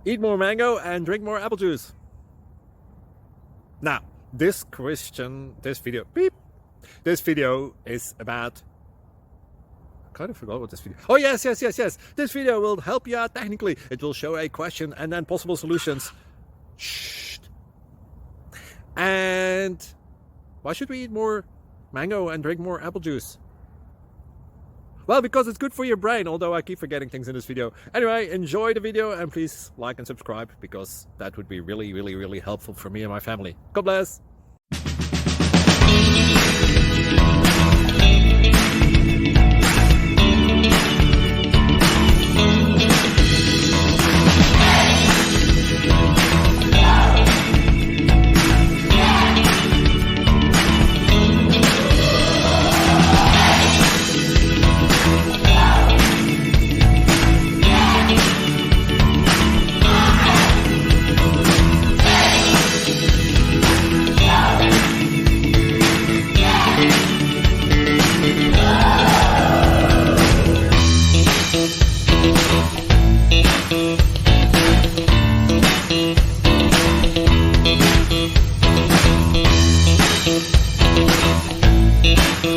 Eat more mango and drink more apple juice. Now, this video is about, I kind of forgot what this video. Oh, yes. This video will help you out technically. It will show a question and then possible solutions. Shh. And why should we eat more mango and drink more apple juice? Well, because it's good for your brain, although I keep forgetting things in this video. Anyway, enjoy the video and please like and subscribe, because that would be really helpful for me and my family. God bless!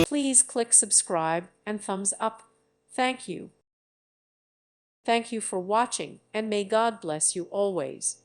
Please click subscribe and thumbs up. Thank you. Thank you for watching, and may God bless you always.